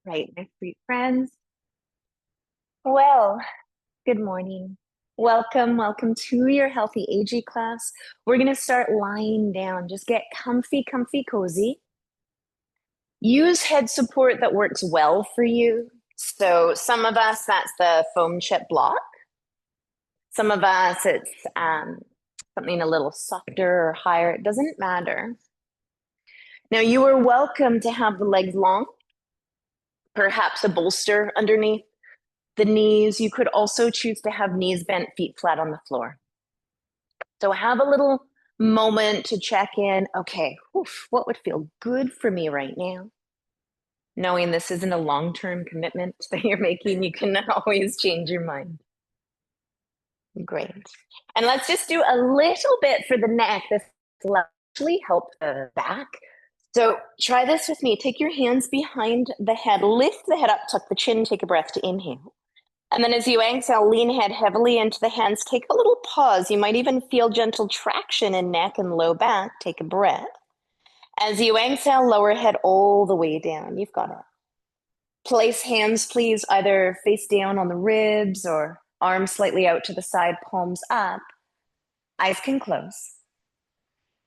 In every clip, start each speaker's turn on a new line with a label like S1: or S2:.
S1: Right, my sweet friends. Well, good morning. Welcome to your healthy aging class. We're going to start lying down. Just get comfy, cozy. Use head support that works well for you. So some of us, that's the foam chip block. Some of us, it's something a little softer or higher. It doesn't matter. Now you are welcome to have the legs long, perhaps a bolster underneath the knees. You could also choose to have knees bent, feet flat on the floor. So have a little moment to check in. Okay, what would feel good for me right now? Knowing this isn't a long-term commitment that you're making, you can always change your mind. Great. And let's just do a little bit for the neck. This will actually help the back. So try this with me. Take your hands behind the head, lift the head up, tuck the chin, take a breath to inhale. And then as you exhale, lean head heavily into the hands. Take a little pause. You might even feel gentle traction in neck and low back. Take a breath. As you exhale, lower head all the way down. You've got it. Place hands, please, either face down on the ribs or arms slightly out to the side, palms up. Eyes can close.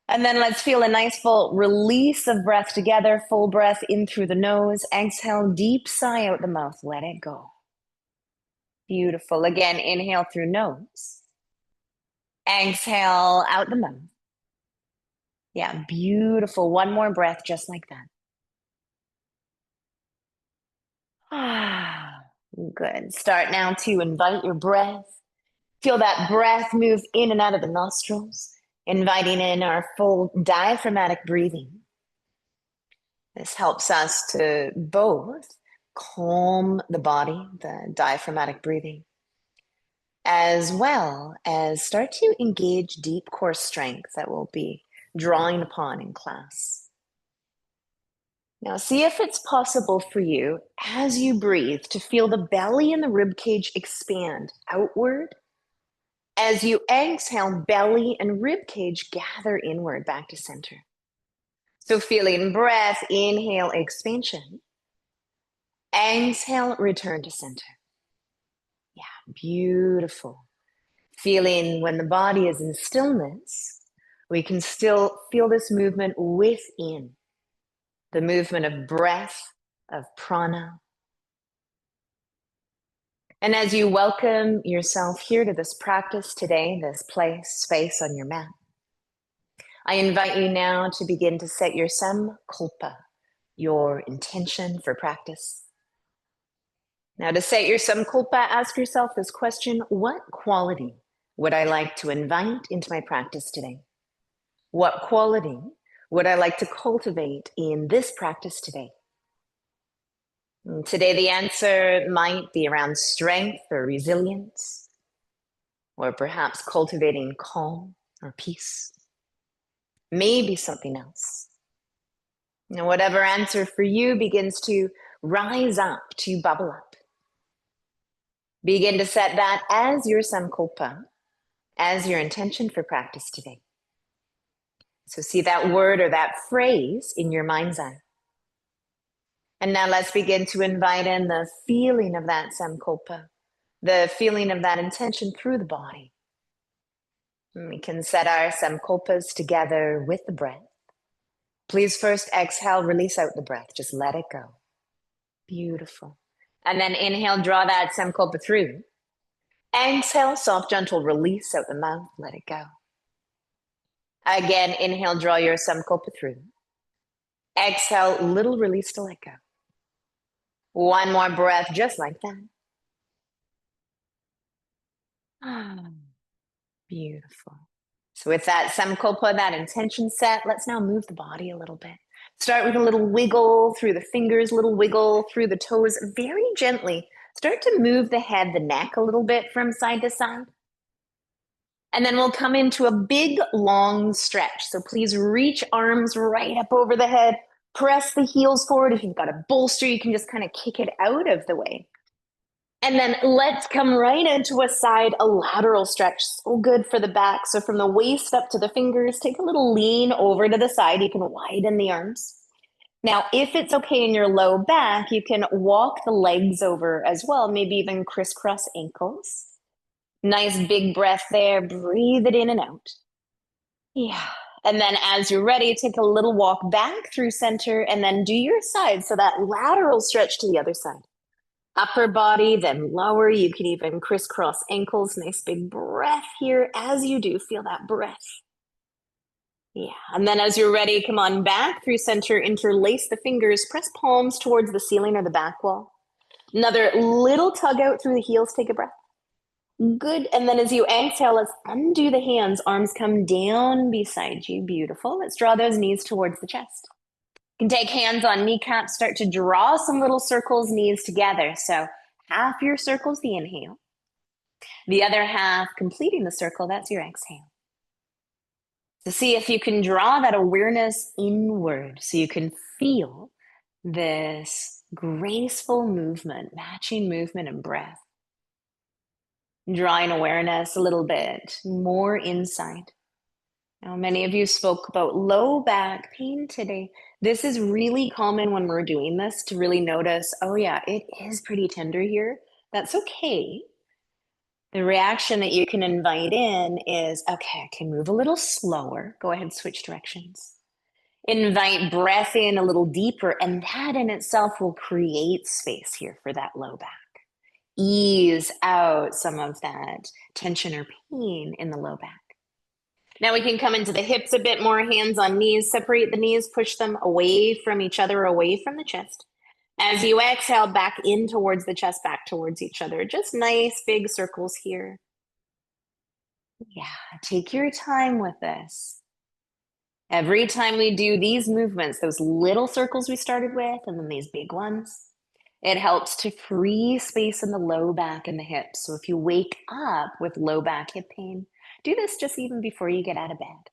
S1: And then let's feel a nice full release of breath together. Full breath in through the nose. Exhale, deep sigh out the mouth. Let it go. Beautiful. Again, inhale through nose. Exhale out the mouth. Yeah, beautiful. One more breath just like that. Ah, good. Start now to invite your breath. Feel that breath move in and out of the nostrils, inviting in our full diaphragmatic breathing. This helps us to both calm the body, the diaphragmatic breathing, as well as start to engage deep core strength that we'll be drawing upon in class. Now, see if it's possible for you as you breathe to feel the belly and the rib cage expand outward. As you exhale, belly and rib cage gather inward back to center. So feeling breath, inhale, expansion. Exhale, return to center. Yeah, beautiful. Feeling when the body is in stillness, we can still feel this movement within. The movement of breath, of prana. And as you welcome yourself here to this practice today, this place, space on your mat, I invite you now to begin to set your samkalpa, your intention for practice. Now, to set your samkalpa, ask yourself this question: what quality would I like to invite into my practice today? What quality would I like to cultivate in this practice today? And today, the answer might be around strength or resilience, or perhaps cultivating calm or peace. Maybe something else. And whatever answer for you begins to rise up, to bubble up. Begin to set that as your samkalpa, as your intention for practice today. So see that word or that phrase in your mind's eye. And now let's begin to invite in the feeling of that samkalpa, the feeling of that intention through the body. And we can set our samkalpas together with the breath. Please first exhale, release out the breath. Just let it go. Beautiful. And then inhale, draw that samkalpa through. Exhale, soft, gentle release out the mouth. Let it go. Again, inhale, draw your samkalpa through. Exhale, little release to let go. One more breath, just like that. Beautiful. So with that samkalpa, that intention set, let's now move the body a little bit. Start with a little wiggle through the fingers, little wiggle through the toes, very gently. Start to move the head, the neck a little bit from side to side. And then we'll come into a big, long stretch. So please reach arms right up over the head. Press the heels forward. If you've got a bolster, you can just kind of kick it out of the way. And then let's come right into a lateral stretch. So good for the back. So from the waist up to the fingers, take a little lean over to the side. You can widen the arms. Now, if it's okay in your low back, you can walk the legs over as well, maybe even crisscross ankles. Nice big breath there. Breathe it in and out. Yeah. And then as you're ready, take a little walk back through center and then do your side. So that lateral stretch to the other side. Upper body, then lower. You can even crisscross ankles. Nice big breath here. As you do, feel that breath. Yeah. And then as you're ready, come on back through center, interlace the fingers, press palms towards the ceiling or the back wall. Another little tug out through the heels. Take a breath. Good. And then as you exhale, let's undo the hands. Arms come down beside you. Beautiful. Let's draw those knees towards the chest. You can take hands on kneecaps, start to draw some little circles, knees together. So half your circle's the inhale. The other half completing the circle, that's your exhale. So see if you can draw that awareness inward so you can feel this graceful movement, matching movement and breath. Drawing awareness a little bit more inside. Now, many of you spoke about low back pain today. This is really common when we're doing this to really notice, oh yeah, it is pretty tender here. That's okay. The reaction that you can invite in is, okay, I can move a little slower. Go ahead, switch directions. Invite breath in a little deeper, and that in itself will create space here for that low back. Ease out some of that tension or pain in the low back. Now we can come into the hips a bit more, hands on knees, separate the knees, push them away from each other, away from the chest. As you exhale, back in towards the chest, back towards each other. Just nice big circles here. Yeah, take your time with this. Every time we do these movements, those little circles we started with, and then these big ones, it helps to free space in the low back and the hips. So if you wake up with low back hip pain, do this just even before you get out of bed.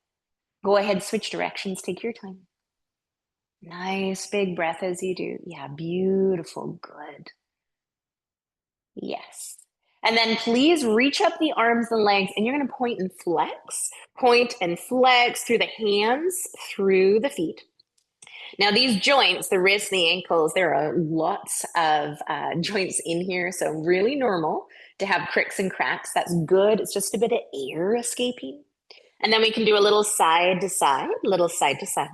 S1: Go ahead, switch directions, take your time. Nice big breath as you do. Yeah, beautiful, good. Yes. And then please reach up the arms and legs, and you're going to point and flex. Point and flex through the hands, through the feet. Now, these joints, the wrists, the ankles, there are lots of joints in here, so really normal to have cricks and cracks. That's good. It's just a bit of air escaping. And then we can do a little side to side, little side to side.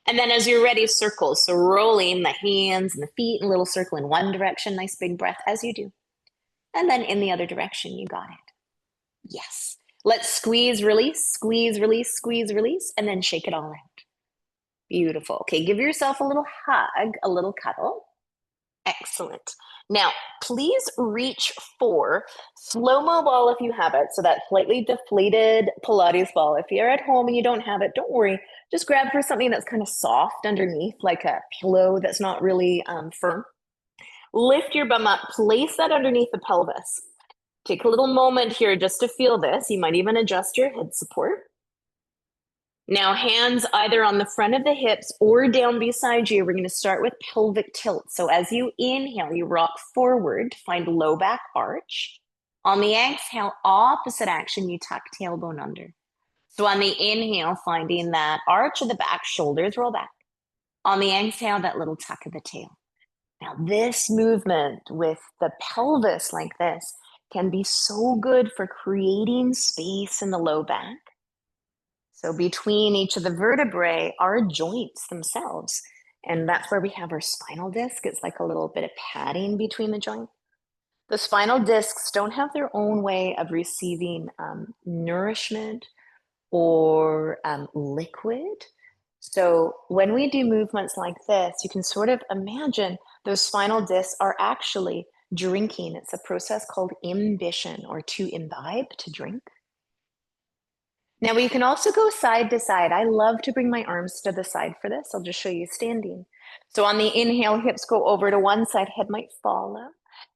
S1: And then as you're ready, circles. So rolling the hands and the feet in a little circle in one direction. Nice big breath as you do. And then in the other direction, you got it. Yes. Let's squeeze, release, squeeze, release, squeeze, release, and then shake it all out. Beautiful. Okay, give yourself a little hug, a little cuddle. Excellent. Now, please reach for slow-mo ball if you have it. So that slightly deflated Pilates ball. If you're at home and you don't have it, don't worry. Just grab for something that's kind of soft underneath, like a pillow that's not really firm. Lift your bum up, place that underneath the pelvis. Take a little moment here just to feel this. You might even adjust your head support. Now, hands either on the front of the hips or down beside you. We're going to start with pelvic tilt. So as you inhale, you rock forward, find low back arch. On the exhale, opposite action, you tuck tailbone under. So on the inhale, finding that arch of the back, shoulders roll back. On the exhale, that little tuck of the tail. Now, this movement with the pelvis like this can be so good for creating space in the low back. So between each of the vertebrae are joints themselves. And that's where we have our spinal disc. It's like a little bit of padding between the joints. The spinal discs don't have their own way of receiving nourishment or liquid. So when we do movements like this, you can sort of imagine those spinal discs are actually drinking. It's a process called imbition, or to imbibe, to drink. Now we can also go side to side. I love to bring my arms to the side for this. I'll just show you standing. So on the inhale, hips go over to one side, head might follow.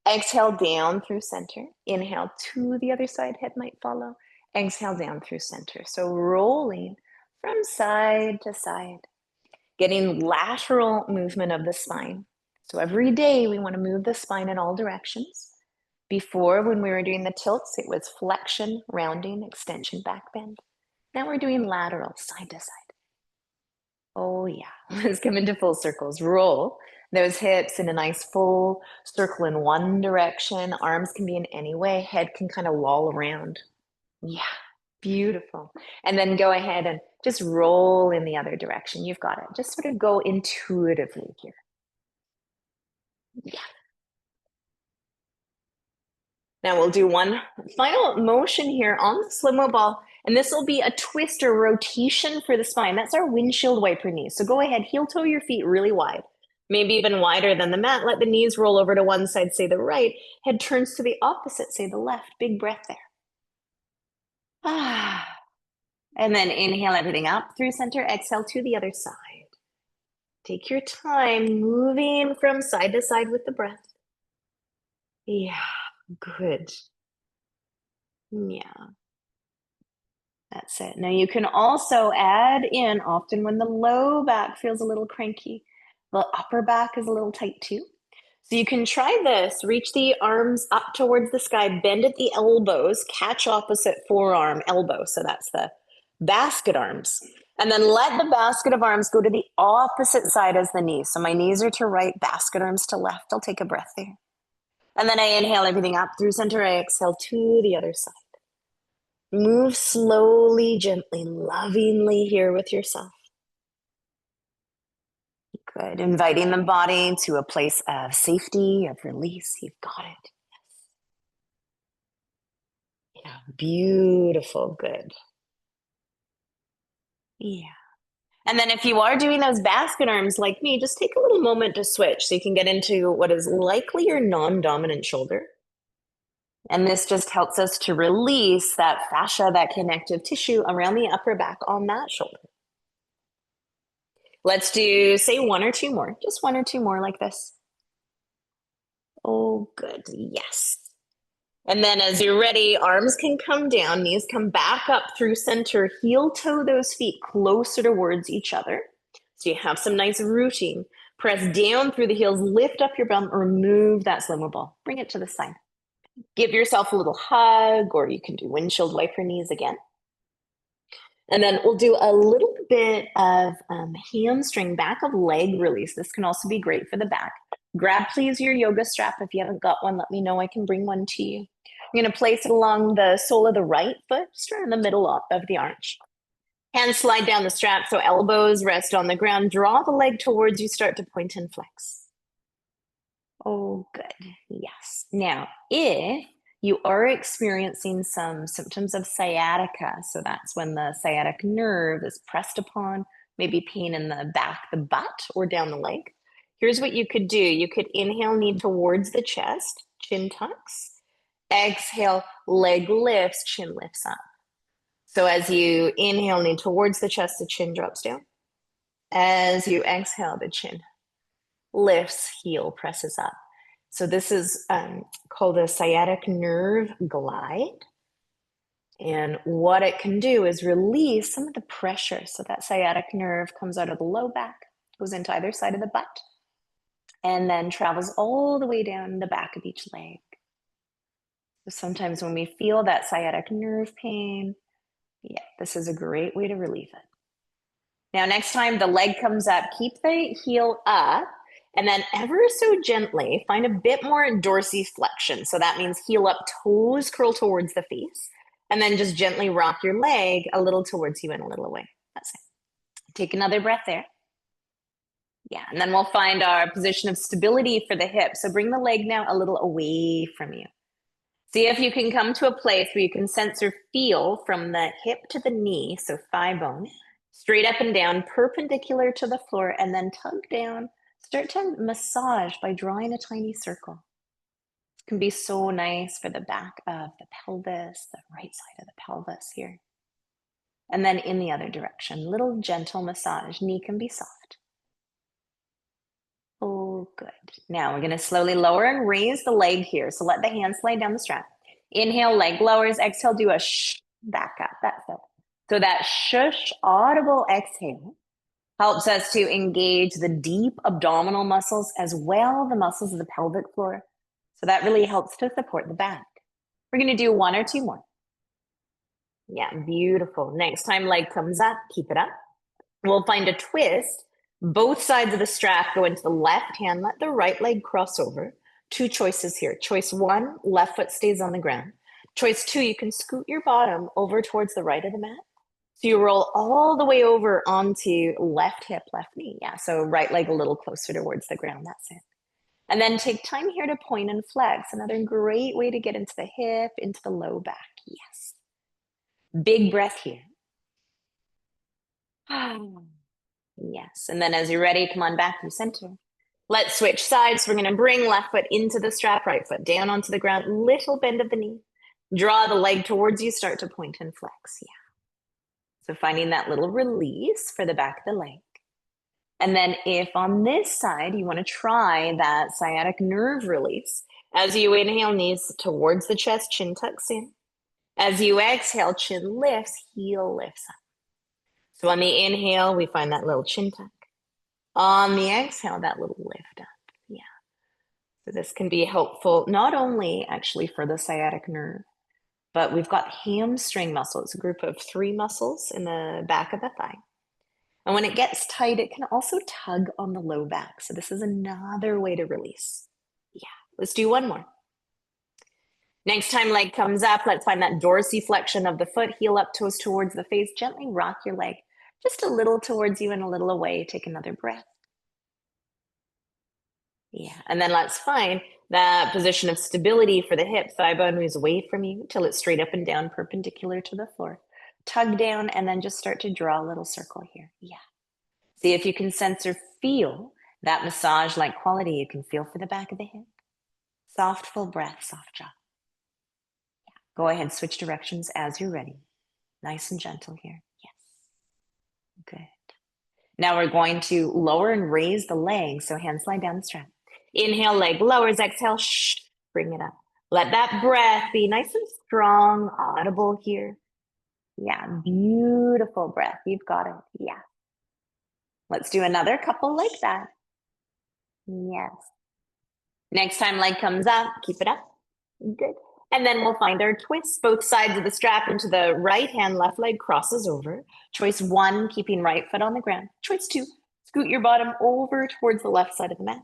S1: Exhale down through center. Inhale to the other side, head might follow. Exhale down through center. So rolling from side to side, getting lateral movement of the spine. So every day we want to move the spine in all directions. Before, when we were doing the tilts, it was flexion, rounding, extension, back bend. Now we're doing lateral, side to side. Oh yeah, let's come into full circles. Roll those hips in a nice full circle in one direction. Arms can be in any way. Head can kind of loll around. Yeah, beautiful. And then go ahead and just roll in the other direction. You've got it. Just sort of go intuitively here. Yeah. Now we'll do one final motion here on the slow-mo ball, and this will be a twist or rotation for the spine. That's our windshield wiper knee. So go ahead, heel toe your feet really wide, maybe even wider than the mat. Let the knees roll over to one side, say the right. Head turns to the opposite, say the left. Big breath there. Ah. And then inhale everything up through center, exhale to the other side. Take your time moving from side to side with the breath. Yeah, good. Yeah. That's it. Now you can also add in often when the low back feels a little cranky, the upper back is a little tight too. So you can try this, reach the arms up towards the sky, bend at the elbows, catch opposite forearm, elbow. So that's the basket arms. And then let the basket of arms go to the opposite side as the knees. So my knees are to right, basket arms to left. I'll take a breath there. And then I inhale everything up through center. I exhale to the other side. Move slowly, gently, lovingly here with yourself. Good. Inviting the body to a place of safety, of release. You've got it. Yes. Yeah. Beautiful. Good. Yeah. And then if you are doing those basket arms like me, just take a little moment to switch so you can get into what is likely your non-dominant shoulder. And this just helps us to release that fascia, that connective tissue around the upper back on that shoulder. Let's do, say, one or two more, just one or two more like this. Oh, good. Yes. And then as you're ready, arms can come down, knees come back up through center, heel toe those feet closer towards each other. So you have some nice rooting. Press down through the heels, lift up your bum, remove that slow-mo ball. Bring it to the side. Give yourself a little hug, or you can do windshield wiper knees again. And then we'll do a little bit of hamstring back of leg release. This can also be great for the back. Grab, please, your yoga strap. If you haven't got one, let me know. I can bring one to you. I'm going to place it along the sole of the right foot, just around the middle of the arch. Hands slide down the strap so elbows rest on the ground. Draw the leg towards you. Start to point and flex. Oh, good. Yes. Now, if you are experiencing some symptoms of sciatica, so that's when the sciatic nerve is pressed upon, maybe pain in the back, the butt, or down the leg. Here's what you could do. You could inhale, knee towards the chest, chin tucks. Exhale, leg lifts, chin lifts up. So as you inhale, knee towards the chest, the chin drops down. As you exhale, the chin lifts, heel presses up. So this is called a sciatic nerve glide. And what it can do is release some of the pressure. So that sciatic nerve comes out of the low back, goes into either side of the butt, and then travels all the way down the back of each leg. So sometimes when we feel that sciatic nerve pain, yeah, this is a great way to relieve it. Now, next time the leg comes up, keep the heel up, and then ever so gently find a bit more dorsiflexion. So that means heel up, toes curl towards the face, and then just gently rock your leg a little towards you and a little away. That's it. Take another breath there. Yeah, and then we'll find our position of stability for the hip. So bring the leg now a little away from you. See if you can come to a place where you can sense or feel from the hip to the knee, so thigh bone, straight up and down, perpendicular to the floor, and then tug down. Start to massage by drawing a tiny circle. It can be so nice for the back of the pelvis, the right side of the pelvis here. And then in the other direction, little gentle massage. Knee can be soft. Oh, good. Now we're going to slowly lower and raise the leg here. So let the hands slide down the strap. Inhale, leg lowers. Exhale, do a shh, back up. That's it. So that shush, audible exhale helps us to engage the deep abdominal muscles as well, the muscles of the pelvic floor. So that really helps to support the back. We're going to do one or two more. Yeah, beautiful. Next time leg comes up, keep it up. We'll find a twist. Both sides of the strap go into the left hand. Let the right leg cross over. Two choices here. Choice one, left foot stays on the ground. Choice two, you can scoot your bottom over towards the right of the mat. So you roll all the way over onto left hip, left knee. Yeah, so right leg a little closer towards the ground. That's it. And then take time here to point and flex. Another great way to get into the hip, into the low back. Yes. Big breath here. Yes. And then as you're ready, come on back to center. Let's switch sides. We're going to bring left foot into the strap, right foot down onto the ground, little bend of the knee. Draw the leg towards you, start to point and flex. Yeah. So finding that little release for the back of the leg. And then if on this side, you want to try that sciatic nerve release, as you inhale, knees towards the chest, chin tucks in. As you exhale, chin lifts, heel lifts up. So on the inhale, we find that little chin tuck. On the exhale, that little lift up. Yeah. So this can be helpful, not only actually for the sciatic nerve, but we've got hamstring muscle. It's a group of 3 muscles in the back of the thigh. And when it gets tight, it can also tug on the low back. So this is another way to release. Yeah, let's do one more. Next time leg comes up, let's find that dorsiflexion of the foot, heel up, toes towards the face. Gently rock your leg just a little towards you and a little away. Take another breath. Yeah, and then let's find that position of stability for the hip. Thigh bone moves away from you till it's straight up and down, perpendicular to the floor. Tug down and then just start to draw a little circle here. Yeah. See if you can sense or feel that massage-like quality you can feel for the back of the hip. Soft, full breath, soft jaw. Yeah. Go ahead, switch directions as you're ready. Nice and gentle here. Yes. Good. Now we're going to lower and raise the legs. So hands slide down the strap. Inhale, leg lowers, exhale, bring it up. Let that breath be nice and strong, audible here. Yeah, beautiful breath. You've got it. Yeah. Let's do another couple like that. Yes. Next time leg comes up, keep it up. Good. And then we'll find our twists. Both sides of the strap into the right hand, left leg crosses over. Choice one, keeping right foot on the ground. Choice two, scoot your bottom over towards the left side of the mat.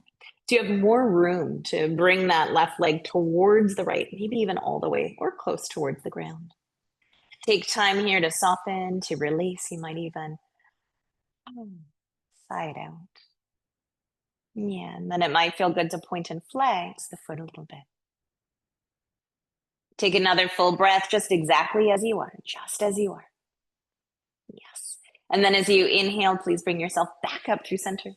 S1: So you have more room to bring that left leg towards the right, maybe even all the way or close towards the ground. Take time here to soften, to release. You might even side out. Yeah, and then it might feel good to point and flex the foot a little bit. Take another full breath, just exactly as you are, just as you are. Yes. And then as you inhale, please bring yourself back up through center.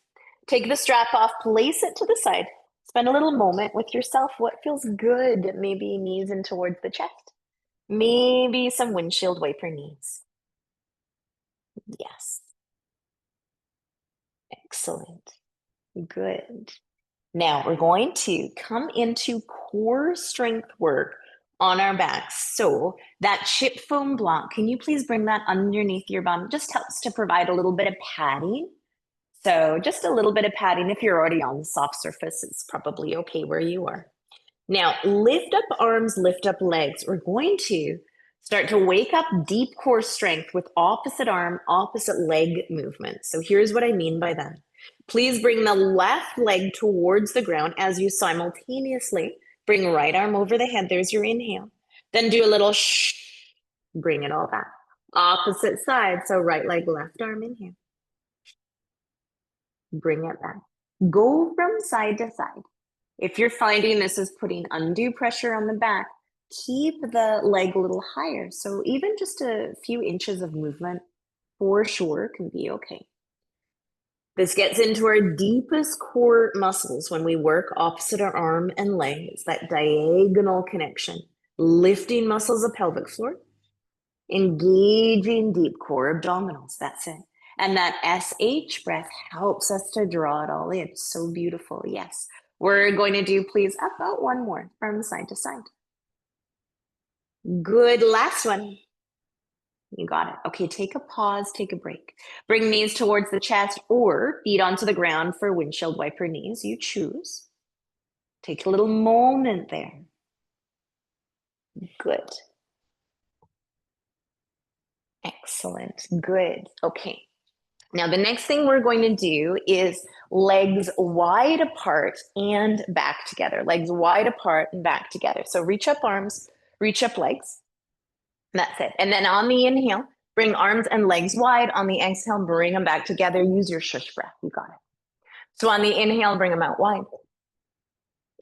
S1: Take the strap off, place it to the side. Spend a little moment with yourself. What feels good? Maybe knees in towards the chest. Maybe some windshield wiper knees. Yes. Excellent. Good. Now we're going to come into core strength work on our backs. So that chip foam block, can you please bring that underneath your bum? Just helps to provide a little bit of padding. So just a little bit of padding. If you're already on the soft surface, it's probably okay where you are. Now lift up arms, lift up legs. We're going to start to wake up deep core strength with opposite arm, opposite leg movement. So here's what I mean by that. Please bring the left leg towards the ground as you simultaneously bring right arm over the head. There's your inhale. Then do a little shh, bring it all back. Opposite side, so right leg, left arm, inhale. Bring it back. Go from side to side. If you're finding this is putting undue pressure on the back, keep the leg a little higher. So even just a few inches of movement for sure can be okay. This gets into our deepest core muscles when we work opposite our arm and leg. It's that diagonal connection, lifting muscles of pelvic floor, engaging deep core abdominals. That's it. And that SH breath helps us to draw it all in. It's so beautiful. Yes. We're going to do, please, about one more from side to side. Good. Last one. You got it. Okay, take a pause, take a break. Bring knees towards the chest or feet onto the ground for windshield wiper knees. You choose. Take a little moment there. Good. Excellent. Good. Okay. Now, the next thing we're going to do is legs wide apart and back together. Legs wide apart and back together. So reach up arms, reach up legs. That's it. And then on the inhale, bring arms and legs wide. On the exhale, bring them back together. Use your shush breath. You got it. So on the inhale, bring them out wide.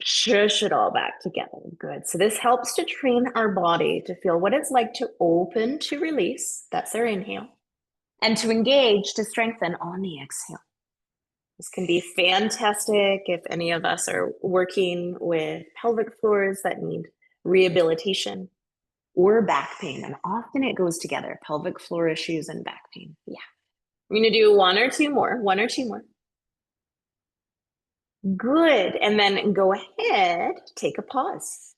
S1: Shush it all back together. Good. So this helps to train our body to feel what it's like to open, to release. That's our inhale. And to engage, to strengthen on the exhale. This can be fantastic if any of us are working with pelvic floors that need rehabilitation or back pain. And often it goes together, pelvic floor issues and back pain. Yeah. We're going to do one or two more. Good. And then go ahead, take a pause.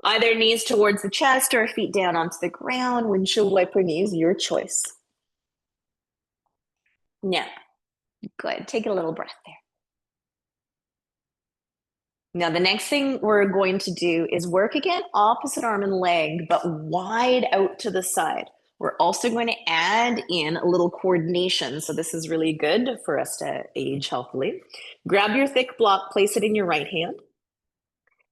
S1: Either knees towards the chest or feet down onto the ground. Windshield wiper knees, your choice. Now, good. Take a little breath there. Now, the next thing we're going to do is work again, opposite arm and leg, but wide out to the side. We're also going to add in a little coordination. So this is really good for us to age healthily. Grab your thick block, place it in your right hand.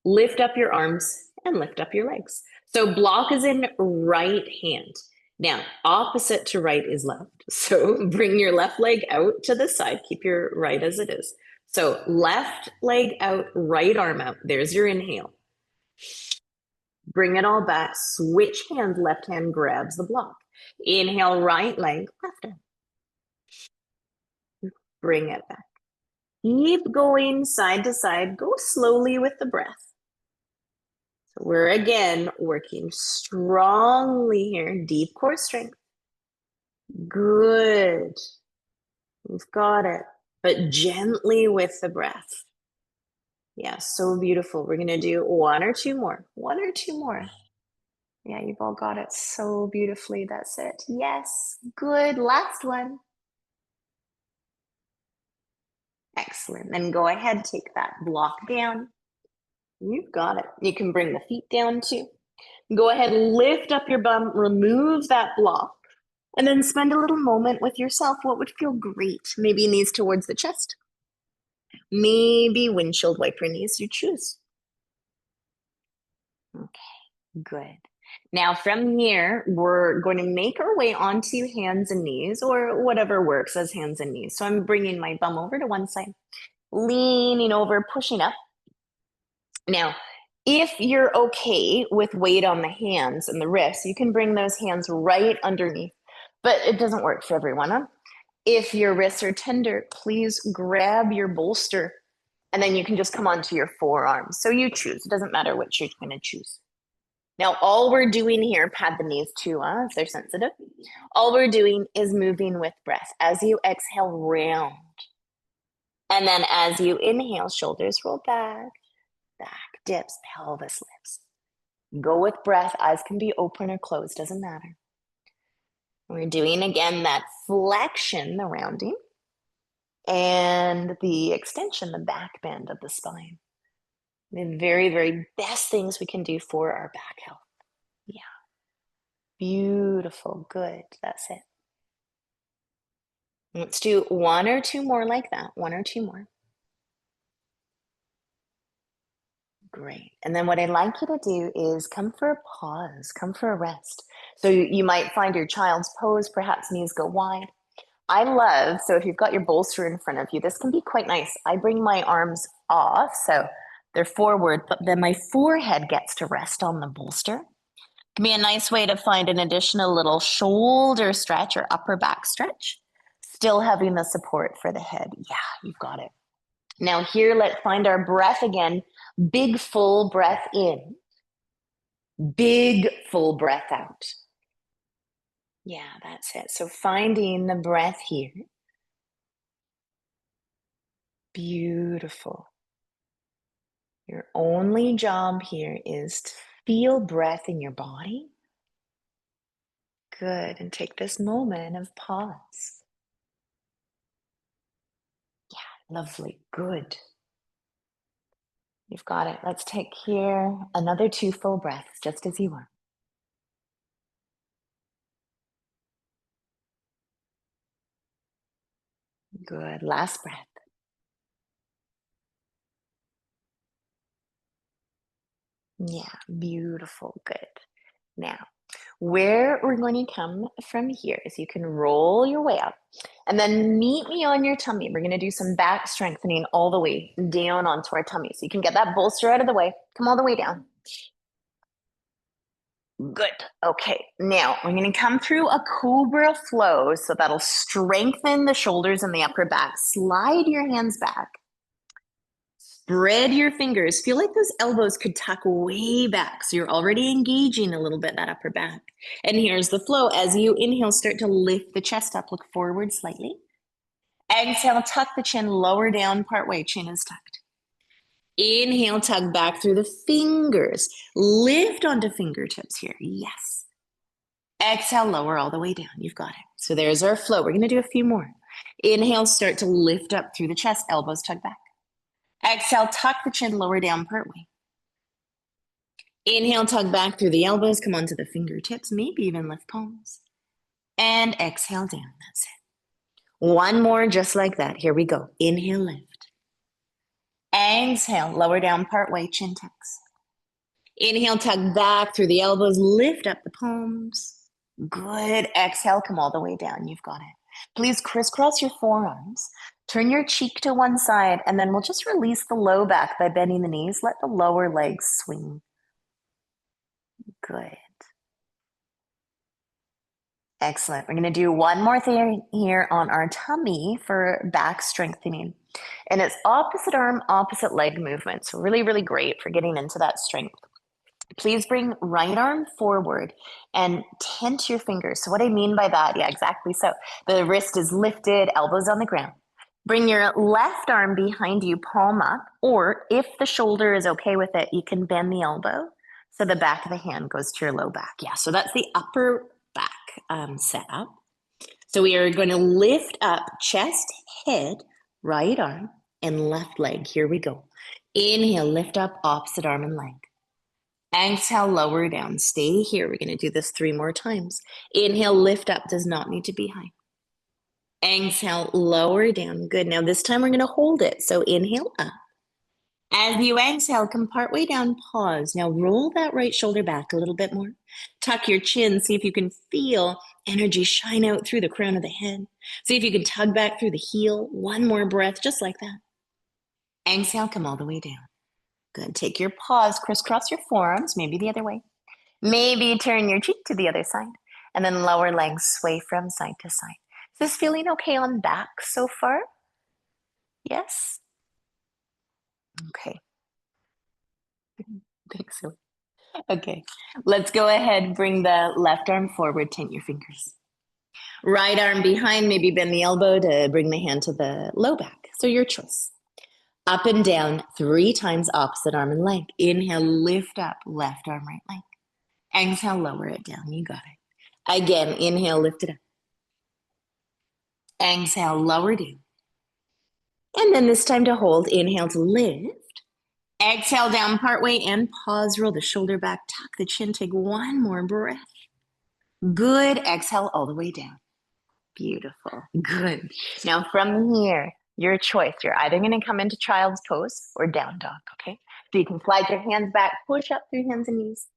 S1: Lift up your arms and lift up your legs. So block is in right hand. Now, opposite to right is left. So bring your left leg out to the side. Keep your right as it is. So left leg out, right arm out. There's your inhale. Bring it all back. Switch hands. Left hand grabs the block. Inhale, right leg, left arm. Bring it back. Keep going side to side. Go slowly with the breath. So we're again working strongly here. Deep core strength. Good. You've got it. But gently with the breath. Yeah, so beautiful. We're going to do one or two more. Yeah, you've all got it so beautifully. That's it. Yes, good. Last one. Excellent. Then go ahead, take that block down. You've got it. You can bring the feet down too. Go ahead, lift up your bum, remove that block, and then spend a little moment with yourself. What would feel great? Maybe knees towards the chest. Maybe windshield wiper knees, you choose. Okay, good. Now from here, we're going to make our way onto hands and knees, or whatever works as hands and knees. So I'm bringing my bum over to one side, leaning over, pushing up. Now, if you're okay with weight on the hands and the wrists, you can bring those hands right underneath, but it doesn't work for everyone. Huh? If your wrists are tender, please grab your bolster and then you can just come onto your forearms. So you choose. It doesn't matter what you're going to choose. Now, all we're doing here, pad the knees too, if they're sensitive. All we're doing is moving with breath. As you exhale, round. And then as you inhale, shoulders roll back, dips, pelvis lifts. Go with breath. Eyes can be open or closed, doesn't matter. We're doing again that flexion, the rounding, and the extension, the back bend of the spine. The very, very best things we can do for our back health. Yeah. Beautiful. Good. That's it. Let's do one or two more like that. One or two more. Great. And then what I'd like you to do is come for a pause, come for a rest. So you might find your child's pose, perhaps knees go wide. I love, so if you've got your bolster in front of you, this can be quite nice. I bring my arms off, so they're forward, but then my forehead gets to rest on the bolster. It can be a nice way to find an additional little shoulder stretch or upper back stretch, still having the support for the head. Yeah, you've got it. Now here, let's find our breath again. Big, full breath in. Big, full breath out. Yeah, that's it. So finding the breath here. Beautiful. Your only job here is to feel breath in your body. Good. And take this moment of pause. Yeah, lovely. Good. You've got it. Let's take here another 2 full breaths, just as you are. Good. Last breath. Yeah, beautiful. Good. Now, where we're going to come from here is you can roll your way up and then meet me on your tummy. We're going to do some back strengthening all the way down onto our tummy. So you can get that bolster out of the way. Come all the way down. Good. Okay. Now we're going to come through a cobra flow. So that'll strengthen the shoulders and the upper back. Slide your hands back. Spread your fingers. Feel like those elbows could tuck way back. So you're already engaging a little bit that upper back. And here's the flow. As you inhale, start to lift the chest up. Look forward slightly. Exhale, tuck the chin, lower down partway. Chin is tucked. Inhale, tug back through the fingers. Lift onto fingertips here. Yes. Exhale, lower all the way down. You've got it. So there's our flow. We're going to do a few more. Inhale, start to lift up through the chest. Elbows tug back. Exhale, tuck the chin, lower down partway. Inhale, tug back through the elbows. Come onto the fingertips. Maybe even lift palms. And exhale down. That's it. One more just like that. Here we go. Inhale, lift. Exhale, lower down partway, chin tucks. Inhale, tug back through the elbows, lift up the palms. Good. Exhale, come all the way down. You've got it. Please crisscross your forearms. Turn your cheek to one side, and then we'll just release the low back by bending the knees. Let the lower legs swing. Good. Excellent. We're going to do one more thing here on our tummy for back strengthening. And it's opposite arm, opposite leg movement. So really, really great for getting into that strength. Please bring right arm forward and tent your fingers. So what I mean by that, yeah, exactly. So the wrist is lifted, elbows on the ground. Bring your left arm behind you, palm up, or if the shoulder is okay with it, you can bend the elbow so the back of the hand goes to your low back. Yeah, so that's the upper back setup. So we are going to lift up chest, head, right arm, and left leg. Here we go. Inhale, lift up opposite arm and leg. Exhale, lower down. Stay here. We're going to do this 3 more times. Inhale, lift up. Does not need to be high. Exhale, lower down. Good. Now this time we're going to hold it. So inhale up. As you exhale, come partway down, pause. Now roll that right shoulder back a little bit more. Tuck your chin. See if you can feel energy shine out through the crown of the head. See if you can tug back through the heel. One more breath, just like that. Exhale, come all the way down. Good. Take your pause, crisscross your forearms, maybe the other way. Maybe turn your cheek to the other side. And then lower legs sway from side to side. Is this feeling okay on back so far? Yes? Okay. I think so. Okay. Let's go ahead, bring the left arm forward, tent your fingers. Right arm behind, maybe bend the elbow to bring the hand to the low back. So your choice. Up and down 3 times opposite arm and leg. Inhale, lift up, left arm, right leg. Exhale, lower it down. You got it. Again, inhale, lift it up. Exhale, lower down. And then this time to hold. Inhale to lift. Exhale down partway and pause. Roll the shoulder back. Tuck the chin. Take one more breath. Good. Exhale all the way down. Beautiful. Good. Now from here, your choice. You're either going to come into child's pose or down dog, okay? So you can slide your hands back, push up through hands and knees.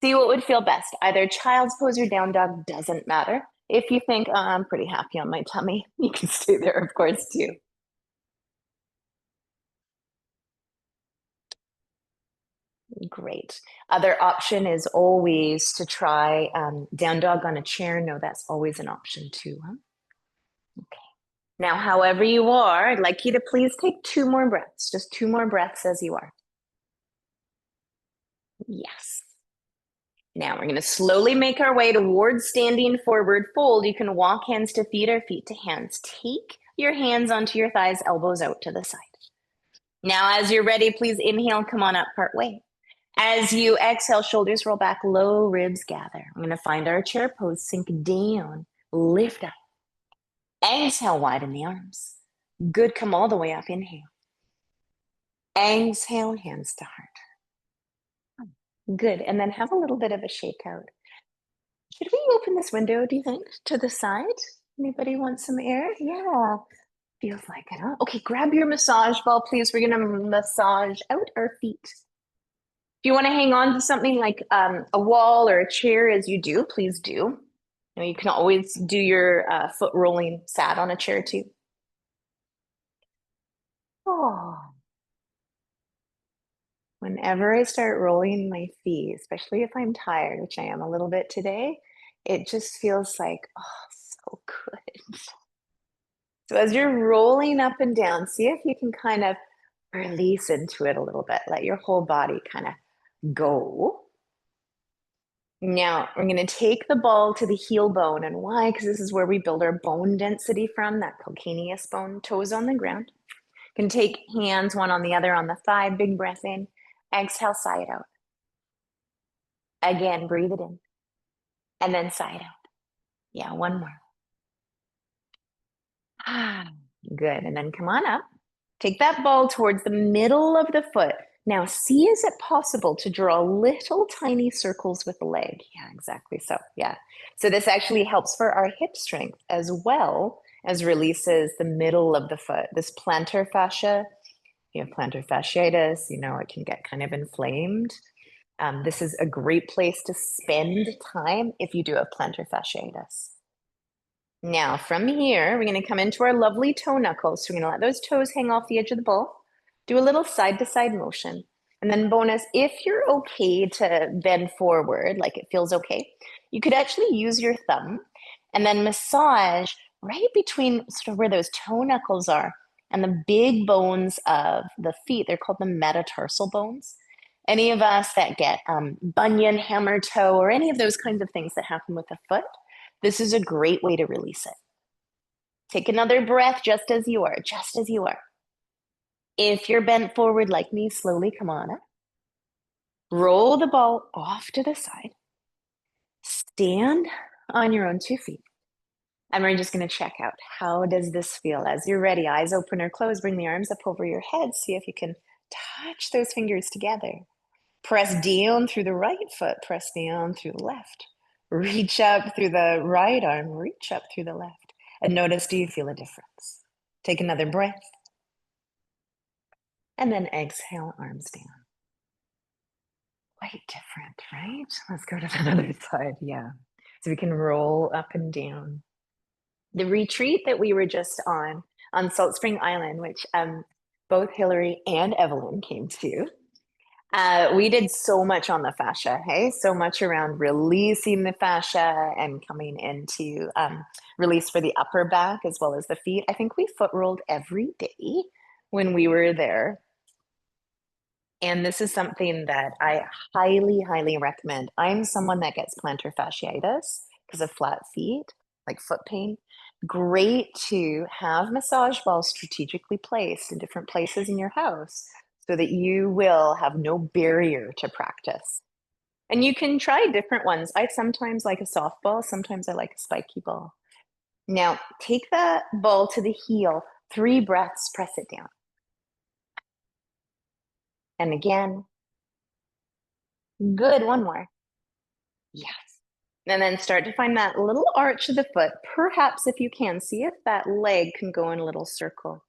S1: See what would feel best. Either child's pose or down dog, doesn't matter. If you think, oh, I'm pretty happy on my tummy, you can stay there, of course, too. Great. Other option is always to try down dog on a chair. No, that's always an option too. Huh? Okay. Now, however you are, I'd like you to please take 2 more breaths, just 2 more breaths as you are. Yes. Now we're going to slowly make our way towards standing forward fold. You can walk hands to feet or feet to hands. Take your hands onto your thighs, elbows out to the side. Now, as you're ready, please inhale, come on up part way. As you exhale, shoulders roll back, low ribs gather. I'm going to find our chair pose, sink down, lift up. Exhale, widen the arms. Good, come all the way up, inhale. Exhale, hands to heart. Good, and then have a little bit of a shakeout. Should we open this window, do you think, to the side? Anybody want some air? Yeah, Feels like it, huh? Okay, grab your massage ball, please. We're gonna massage out our feet. If you want to hang on to something like a wall or a chair as you do, please do. You can always do your foot rolling sat on a chair too. Oh, whenever I start rolling my feet, especially if I'm tired, which I am a little bit today, it just feels like, oh, so good. So as you're rolling up and down, see if you can kind of release into it a little bit. Let your whole body kind of go. Now we're going to take the ball to the heel bone. And why? Because this is where we build our bone density from, that calcaneus bone, toes on the ground. You can take hands one on the other on the thigh, big breath in, exhale, sigh it out. Again, breathe it in and then sigh it out. Yeah, one more. Ah, good. And then come on up. Take that ball towards the middle of the foot. Now, see, is it possible to draw little tiny circles with the leg? Yeah, exactly. So, yeah. So this actually helps for our hip strength as well as releases the middle of the foot. This plantar fascia, you have plantar fasciitis, it can get kind of inflamed. This is a great place to spend time if you do have plantar fasciitis. Now, from here, we're going to come into our lovely toe knuckles. So we're going to let those toes hang off the edge of the ball. Do a little side-to-side motion. And then bonus, if you're okay to bend forward, like it feels okay, you could actually use your thumb and then massage right between sort of where those toe knuckles are and the big bones of the feet. They're called the metatarsal bones. Any of us that get bunion, hammer toe, or any of those kinds of things that happen with the foot, this is a great way to release it. Take another breath just as you are, just as you are. If you're bent forward like me, slowly come on up. Roll the ball off to the side. Stand on your own 2 feet. And we're just going to check out, how does this feel? As you're ready, eyes open or closed, bring the arms up over your head. See if you can touch those fingers together. Press down through the right foot, press down through the left. Reach up through the right arm, reach up through the left. And notice, do you feel a difference? Take another breath. And then exhale, arms down. Quite different, right? Let's go to the other side. Yeah. So we can roll up and down. The retreat that we were just on Salt Spring Island, which both Hillary and Evelyn came to, we did so much on the fascia, hey? So much around releasing the fascia and coming into release for the upper back as well as the feet. I think we foot rolled every day when we were there. And this is something that I highly, highly recommend. I'm someone that gets plantar fasciitis because of flat feet, like foot pain. Great to have massage balls strategically placed in different places in your house so that you will have no barrier to practice. And you can try different ones. I sometimes like a softball, sometimes I like a spiky ball. Now, take the ball to the heel, 3 breaths, press it down. And again. Good, one more. Yes. And then start to find that little arch of the foot. Perhaps if you can, see if that leg can go in a little circle.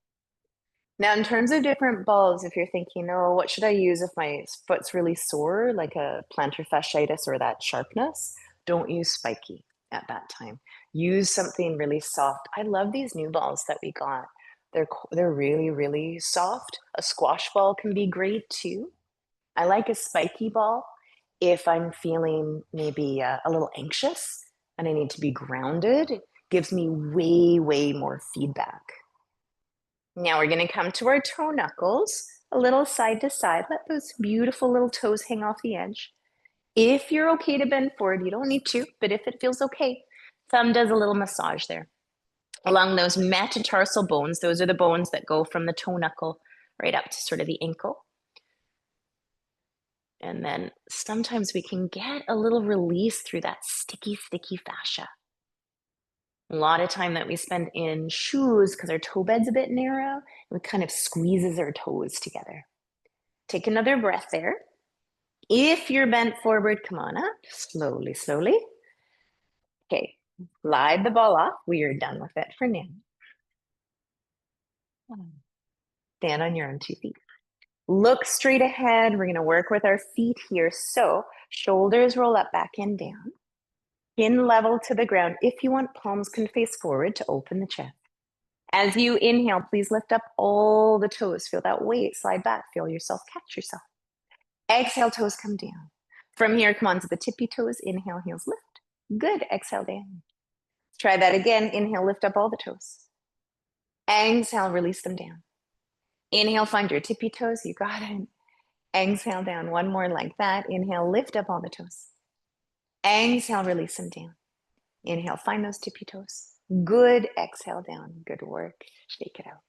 S1: Now, in terms of different balls, if you're thinking, oh, what should I use if my foot's really sore, like a plantar fasciitis or that sharpness? Don't use spiky at that time. Use something really soft. I love these new balls that we got. They're really, really soft. A squash ball can be great too. I like a spiky ball if I'm feeling maybe a little anxious and I need to be grounded. It gives me way, way more feedback. Now we're going to come to our toe knuckles, a little side to side. Let those beautiful little toes hang off the edge. If you're okay to bend forward, you don't need to, but if it feels okay, thumb does a little massage there. Along those metatarsal bones, those are the bones that go from the toe knuckle right up to sort of the ankle. And then sometimes we can get a little release through that sticky, sticky fascia. A lot of time that we spend in shoes because our toe bed's a bit narrow, it kind of squeezes our toes together. Take another breath there. If you're bent forward, come on up, slowly, slowly. Okay, slide the ball off. We are done with it for now. Stand on your own 2 feet. Look straight ahead. We're going to work with our feet here. So shoulders roll up, back and down. Chin level to the ground. If you want, palms can face forward to open the chest. As you inhale, please lift up all the toes. Feel that weight, slide back, feel yourself catch yourself. Exhale, toes come down. From here, come on to the tippy toes. Inhale, heels lift. Good, exhale down. Try that again. Inhale, lift up all the toes. Exhale, release them down. Inhale, find your tippy toes. You got it. Exhale down. One more like that. Inhale, lift up all the toes. Exhale, release them down. Inhale, find those tippy toes. Good, exhale down. Good work. Shake it out.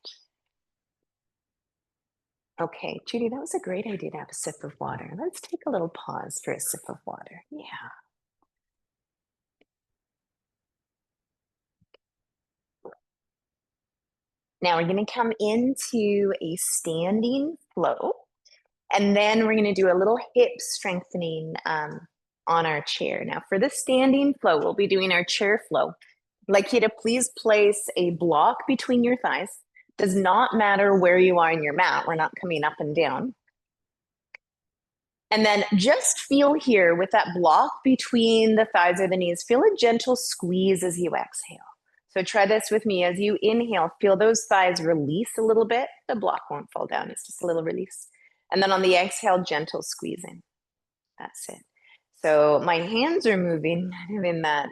S1: Okay, Judy, that was a great idea to have a sip of water. Let's take a little pause for a sip of water. Yeah. Now we're going to come into a standing flow, and then we're going to do a little hip strengthening on our chair. Now for the standing flow, we'll be doing our chair flow. I'd like you to please place a block between your thighs. Does not matter where you are in your mat. We're not coming up and down. And then just feel here with that block between the thighs or the knees, feel a gentle squeeze as you exhale. So try this with me. As you inhale, feel those thighs release a little bit. The block won't fall down. It's just a little release. And then on the exhale, gentle squeeze in. That's it. So my hands are moving in that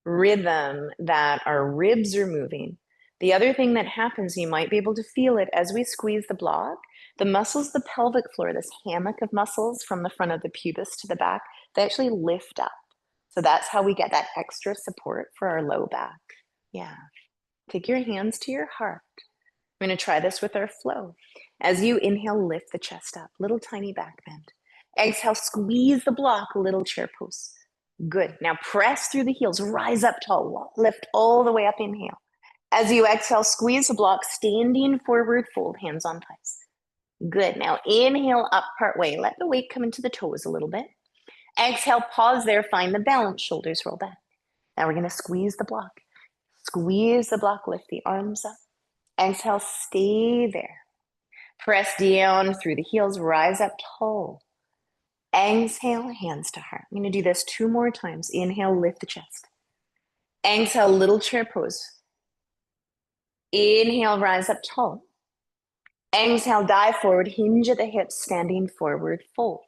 S1: rhythm that our ribs are moving. The other thing that happens, you might be able to feel it as we squeeze the block, the muscles, the pelvic floor, this hammock of muscles from the front of the pubis to the back, they actually lift up. So that's how we get that extra support for our low back. Yeah. Take your hands to your heart. We're going to try this with our flow. As you inhale, lift the chest up, little tiny back bend. Exhale, squeeze the block, little chair pose. Good. Now press through the heels, rise up tall, lift all the way up, inhale. As you exhale, squeeze the block, standing forward, fold, hands on thighs. Good. Now inhale up part way. Let the weight come into the toes a little bit. Exhale, pause there, find the balance, shoulders roll back. Now we're going to squeeze the block. Squeeze the block, lift the arms up. Exhale, stay there. Press down through the heels, rise up tall. Exhale, hands to heart. I'm going to do this 2 more times. Inhale, lift the chest. Exhale, little chair pose. Inhale, rise up tall. Exhale, dive forward, hinge at the hips, standing forward, fold.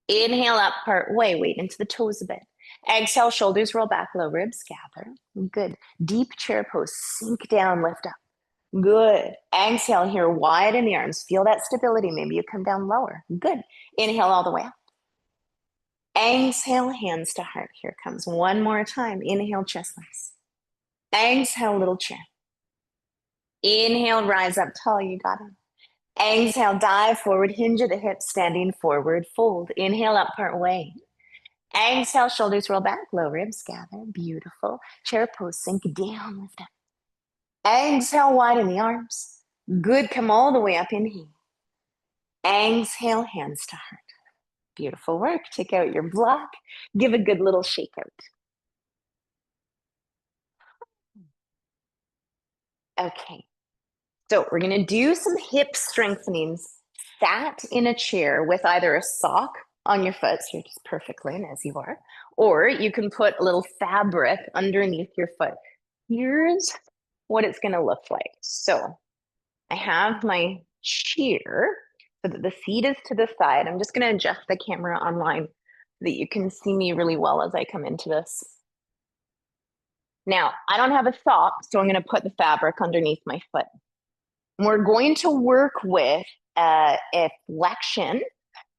S1: Inhale up part way, weight into the toes a bit. Exhale, shoulders roll back, low ribs gather. Good. Deep chair pose, sink down, lift up. Good. Exhale here, widen the arms. Feel that stability. Maybe you come down lower. Good. Inhale all the way up. Exhale, hands to heart. Here comes one more time. Inhale, chest lifts. Exhale, little chair. Inhale, rise up tall. You got it. Exhale, dive forward, hinge at the hips, standing forward, fold. Inhale up part way. Exhale, shoulders roll back, low ribs gather. Beautiful. Chair pose, sink down, lift up. Exhale, widen the arms. Good, come all the way up, inhale. Exhale, hands to heart. Beautiful work. Take out your block. Give a good little shake out. Okay. So we're going to do some hip strengthenings sat in a chair with either a sock on your foot, so you're just perfectly in as you are, or you can put a little fabric underneath your foot. Here's what it's going to look like. So I have my chair so that the seat is to the side. I'm just going to adjust the camera online so that you can see me really well as I come into this. Now, I don't have a sock, so I'm going to put the fabric underneath my foot. We're going to work with a flexion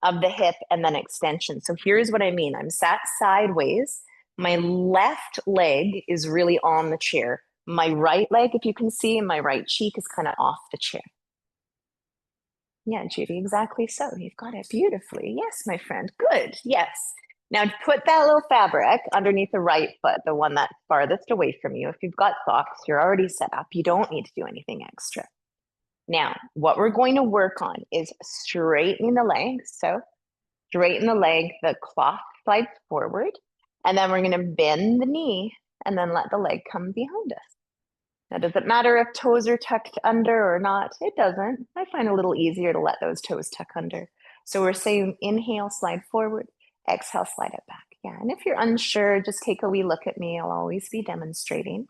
S1: of the hip and then extension. So here's what I mean. I'm sat sideways. My left leg is really on the chair. My right leg, if you can see, my right cheek is kind of off the chair. Yeah, Judy, exactly so. You've got it beautifully. Yes, my friend. Good. Yes. Now put that little fabric underneath the right foot, the one that's farthest away from you. If you've got socks, you're already set up. You don't need to do anything extra. Now, what we're going to work on is straightening the leg. So straighten the leg, the cloth slides forward, and then we're going to bend the knee and then let the leg come behind us. Now, does it matter if toes are tucked under or not? It doesn't. I find it a little easier to let those toes tuck under. So we're saying inhale, slide forward, exhale, slide it back. Yeah, and if you're unsure, just take a wee look at me. I'll always be demonstrating.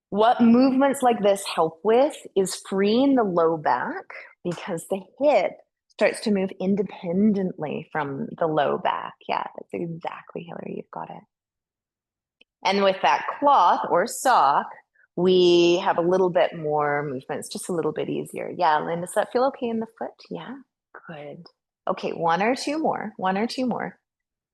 S1: What movements like this help with is freeing the low back because the hip starts to move independently from the low back. Yeah, that's exactly, Hillary, you've got it. And with that cloth or sock, we have a little bit more movement. It's just a little bit easier. Yeah, Lynn, does that feel okay in the foot? Yeah, good. Okay, one or two more.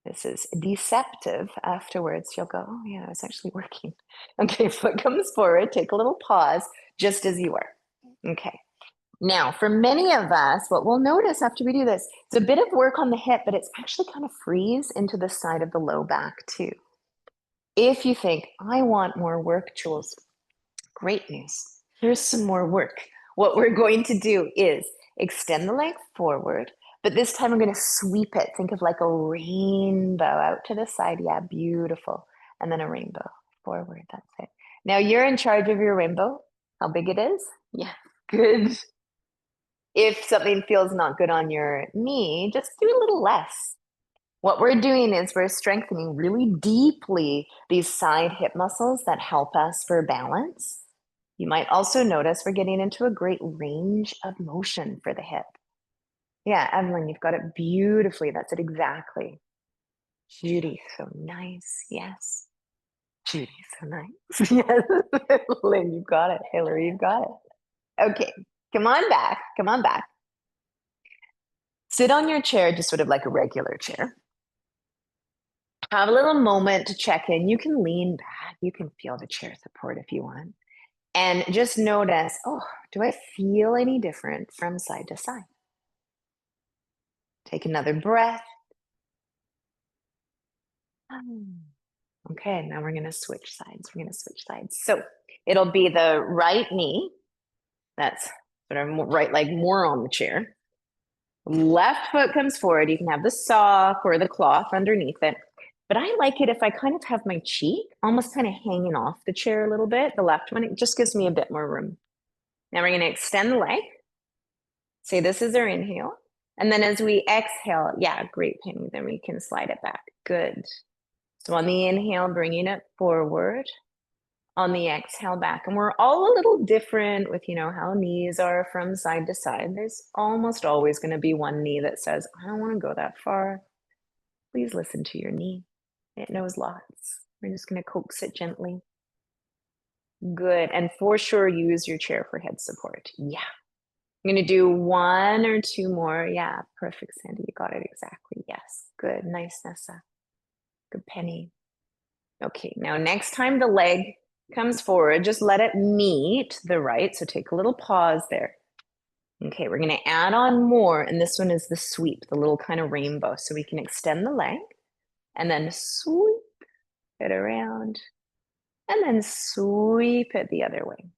S1: This is deceptive. Afterwards, you'll go, oh yeah, it's actually working. Okay, foot comes forward, take a little pause, just as you were. Okay. Now, for many of us, what we'll notice after we do this, it's a bit of work on the hip, but it's actually kind of frees into the side of the low back too. If you think, I want more work, Jules, great news. Here's some more work. What we're going to do is extend the leg forward, but this time I'm going to sweep it. Think of like a rainbow out to the side. Yeah, beautiful. And then a rainbow forward. That's it. Now you're in charge of your rainbow. How big it is? Yeah, good. If something feels not good on your knee, just do a little less. What we're doing is we're strengthening really deeply these side hip muscles that help us for balance. You might also notice we're getting into a great range of motion for the hip. Yeah, Evelyn, you've got it beautifully. That's it exactly. Judy, so nice. Yes. Judy, so nice. Yes. Lynn, you've got it. Hillary, you've got it. Okay, come on back. Come on back. Sit on your chair, just sort of like a regular chair. Have a little moment to check in. You can lean back. You can feel the chair support if you want. And just notice, oh, do I feel any different from side to side? Take another breath. Okay, now we're going to switch sides. We're going to switch sides. So it'll be the right knee. That's sort of right leg more on the chair. Left foot comes forward. You can have the sock or the cloth underneath it. But I like it if I kind of have my cheek almost kind of hanging off the chair a little bit, the left one. It just gives me a bit more room. Now we're going to extend the leg. Say this is our inhale. And then as we exhale, yeah, great, Penny. Then we can slide it back. Good. So on the inhale, bringing it forward. On the exhale, back. And we're all a little different with, how knees are from side to side. There's almost always going to be one knee that says, I don't want to go that far. Please listen to your knee. It knows lots. We're just going to coax it gently. Good. And for sure, use your chair for head support. Yeah. I'm going to do one or two more. Yeah, perfect, Sandy. You got it exactly. Yes. Good. Nice, Nessa. Good, Penny. Okay, now next time the leg comes forward, just let it meet the right. So take a little pause there. Okay, we're going to add on more. And this one is the sweep, the little kind of rainbow. So we can extend the leg and then sweep it around and then sweep it the other way.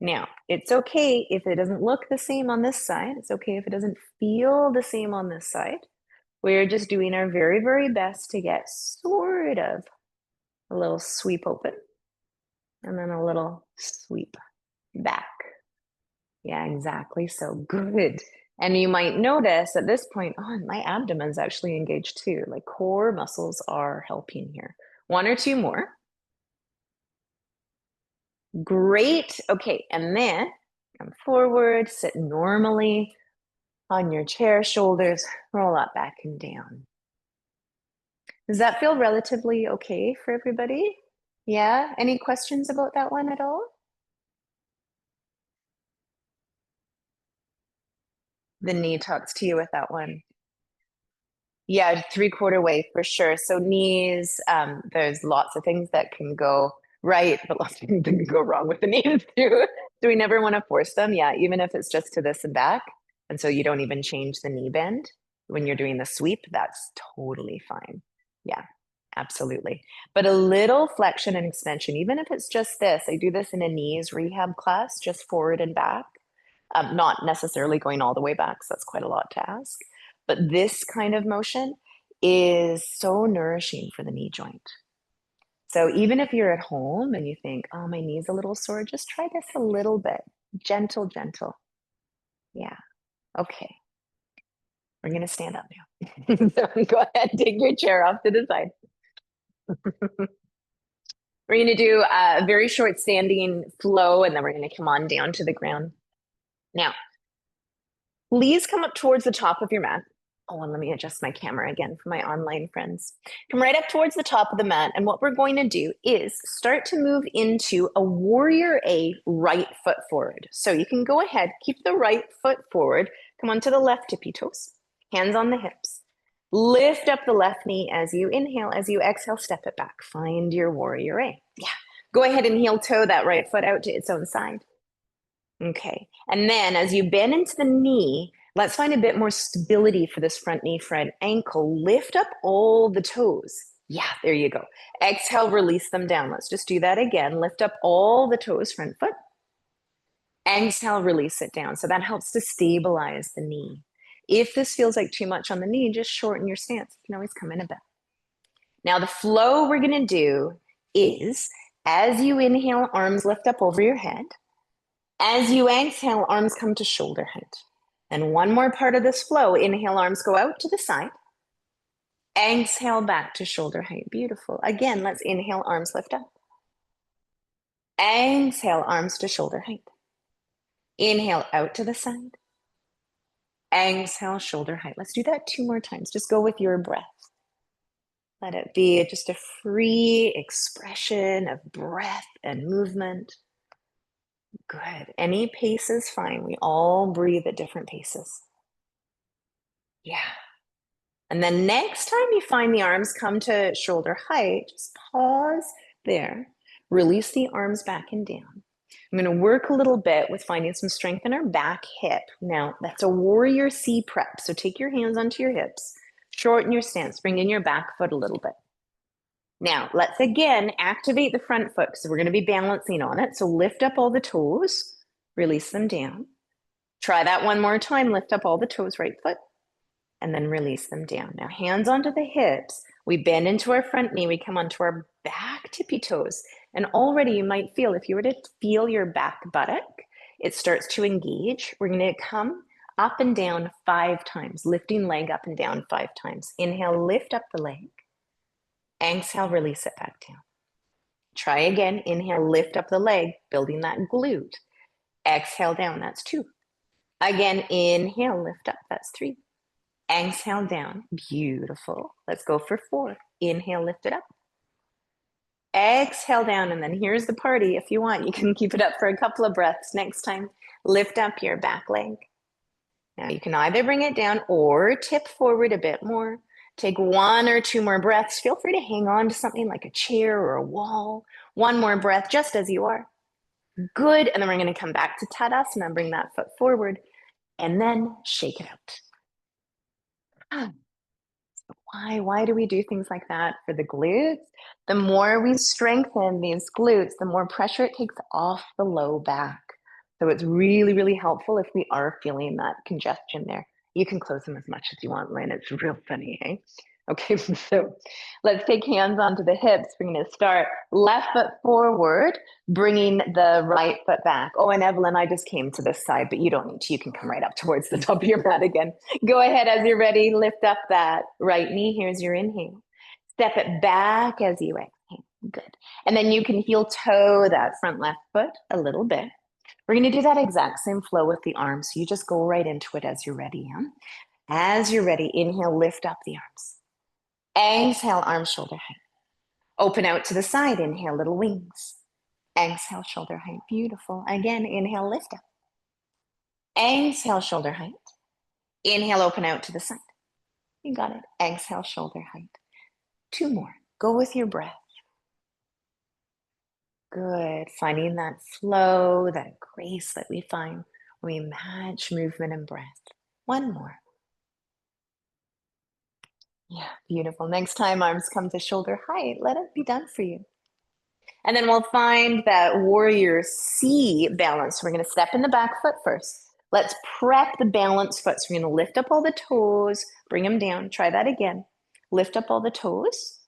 S1: Now, it's okay if it doesn't look the same on this side. It's okay if it doesn't feel the same on this side. We're just doing our very, very best to get sort of a little sweep open and then a little sweep back. Yeah, exactly. So good. And you might notice at this point, oh, my abdomen's actually engaged too. Like core muscles are helping here. One or two more. Great. Okay, and then come forward, sit normally on your chair, shoulders roll up, back and down. Does that feel relatively okay for everybody? Yeah? Any questions about that one at all? The knee talks to you with that one. Yeah, 3/4 way for sure. So knees, there's lots of things that can go right, but lots of things that can go wrong with the knees too. So we never want to force them. Yeah, even if it's just to this and back. And so you don't even change the knee bend when you're doing the sweep, that's totally fine. Yeah, absolutely. But a little flexion and extension, even if it's just this, I do this in a knees rehab class, just forward and back, not necessarily going all the way back. So that's quite a lot to ask. But this kind of motion is so nourishing for the knee joint. So even if you're at home and you think, oh, my knee's a little sore, just try this a little bit. Gentle, gentle. Yeah. Okay. We're going to stand up now. So go ahead, take your chair off to the side. We're going to do a very short standing flow, and then we're going to come on down to the ground. Now, please come up towards the top of your mat. Oh, and let me adjust my camera again for my online friends. Come right up towards the top of the mat. And what we're going to do is start to move into a warrior A right foot forward. So you can go ahead, keep the right foot forward. Come onto the left tippy toes, hands on the hips. Lift up the left knee as you inhale. As you exhale, step it back. Find your warrior A. Yeah. Go ahead and heel toe that right foot out to its own side. Okay. And then as you bend into the knee, let's find a bit more stability for this front knee, front ankle. Lift up all the toes. Yeah, there you go. Exhale, release them down. Let's just do that again. Lift up all the toes, front foot. Exhale, release it down. So that helps to stabilize the knee. If this feels like too much on the knee, just shorten your stance. You can always come in a bit. Now the flow we're going to do is as you inhale, arms lift up over your head. As you exhale, arms come to shoulder height. And one more part of this flow, inhale, arms go out to the side. Exhale, back to shoulder height. Beautiful. Again, let's inhale, arms lift up. Exhale, arms to shoulder height. Inhale, out to the side. Exhale, shoulder height. Let's do that 2 more times. Just go with your breath. Let it be just a free expression of breath and movement. Good. Any pace is fine. We all breathe at different paces. Yeah. And then next time you find the arms come to shoulder height, just pause there. Release the arms back and down. I'm going to work a little bit with finding some strength in our back hip. Now, that's a warrior C prep. So take your hands onto your hips, shorten your stance, bring in your back foot a little bit. Now, let's again activate the front foot. So we're going to be balancing on it. So lift up all the toes, release them down. Try that one more time. Lift up all the toes, right foot, and then release them down. Now, hands onto the hips. We bend into our front knee. We come onto our back tippy toes. And already you might feel, if you were to feel your back buttock, it starts to engage. We're going to come up and down 5 times, lifting leg up and down 5 times. Inhale, lift up the leg. Exhale, release it back down. Try again. Inhale, lift up the leg, building that glute. Exhale down, that's 2. Again, inhale, lift up, that's 3. Exhale down, beautiful. Let's go for 4. Inhale, lift it up. Exhale down, and then here's the party. If you want, you can keep it up for a couple of breaths. Next time, lift up your back leg. Now you can either bring it down or tip forward a bit more. Take 1 or 2 more breaths. Feel free to hang on to something like a chair or a wall. 1 more breath, just as you are. Good, and then we're going to come back to Tadasana, bring that foot forward, and then shake it out. So why do we do things like that? For the glutes, the more we strengthen these glutes, the more pressure it takes off the low back. So it's really, really helpful if we are feeling that congestion there. You can close them as much as you want, Lynn. It's real funny, hey? Okay, so let's take hands onto the hips. We're going to start left foot forward, bringing the right foot back. Oh, and Evelyn, I just came to this side, but you don't need to. You can come right up towards the top of your mat again. Go ahead as you're ready. Lift up that right knee. Here's your inhale. Step it back as you exhale. Good. And then you can heel toe that front left foot a little bit. We're going to do that exact same flow with the arms. So you just go right into it as you're ready. Yeah? As you're ready, inhale, lift up the arms. Exhale, arms shoulder height. Open out to the side. Inhale, little wings. Exhale, shoulder height. Beautiful. Again, inhale, lift up. Exhale, shoulder height. Inhale, open out to the side. You got it. Exhale, shoulder height. 2 more. Go with your breath. Good. Finding that flow, that grace that we find when we match movement and breath. 1 more. Yeah, beautiful. Next time arms come to shoulder height, let it be done for you. And then we'll find that warrior C balance. We're going to step in the back foot first. Let's prep the balance foot. So we're going to lift up all the toes, bring them down. Try that again. Lift up all the toes.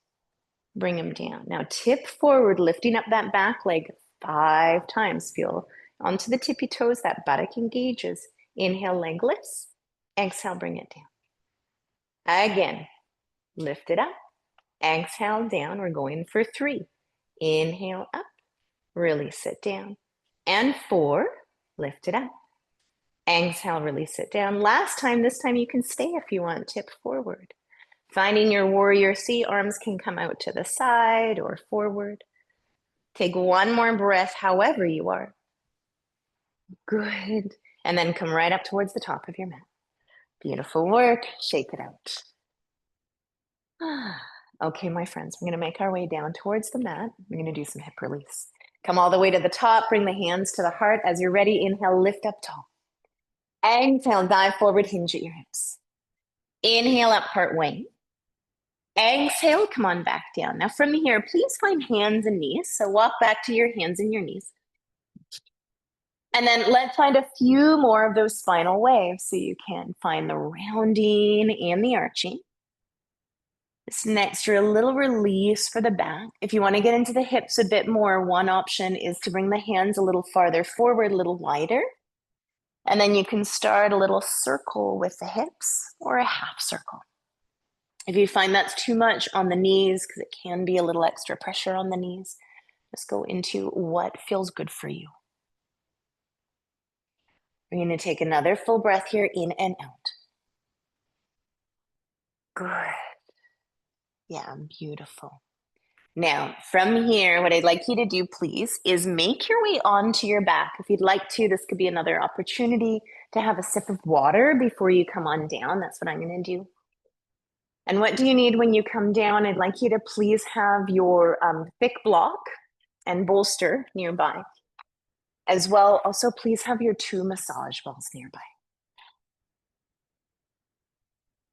S1: Bring them down. Now tip forward, lifting up that back leg 5 times. Feel onto the tippy toes, that buttock engages. Inhale, leg lifts. Exhale, bring it down. Again, lift it up. Exhale, down. We're going for 3. Inhale, up. Release it down. And 4, lift it up. Exhale, release it down. Last time, this time you can stay if you want. Tip forward. Finding your warrior C, arms can come out to the side or forward. Take one more breath, however you are. Good. And then come right up towards the top of your mat. Beautiful work. Shake it out. Okay, my friends, we're going to make our way down towards the mat. We're going to do some hip release. Come all the way to the top. Bring the hands to the heart. As you're ready, inhale, lift up tall. Exhale, dive forward, hinge at your hips. Inhale up part way. Exhale, come on back down. Now from here, please find hands and knees. So walk back to your hands and your knees. And then let's find a few more of those spinal waves so you can find the rounding and the arching. This next, you're a little release for the back. If you want to get into the hips a bit more, one option is to bring the hands a little farther forward, a little wider. And then you can start a little circle with the hips or a half circle. If you find that's too much on the knees, because it can be a little extra pressure on the knees, just go into what feels good for you. We're going to take another full breath here, in and out. Good. Yeah, beautiful. Now, from here, what I'd like you to do, please, is make your way onto your back. If you'd like to, this could be another opportunity to have a sip of water before you come on down. That's what I'm going to do. And what do you need when you come down? I'd like you to please have your thick block and bolster nearby. As well, also please have your 2 massage balls nearby.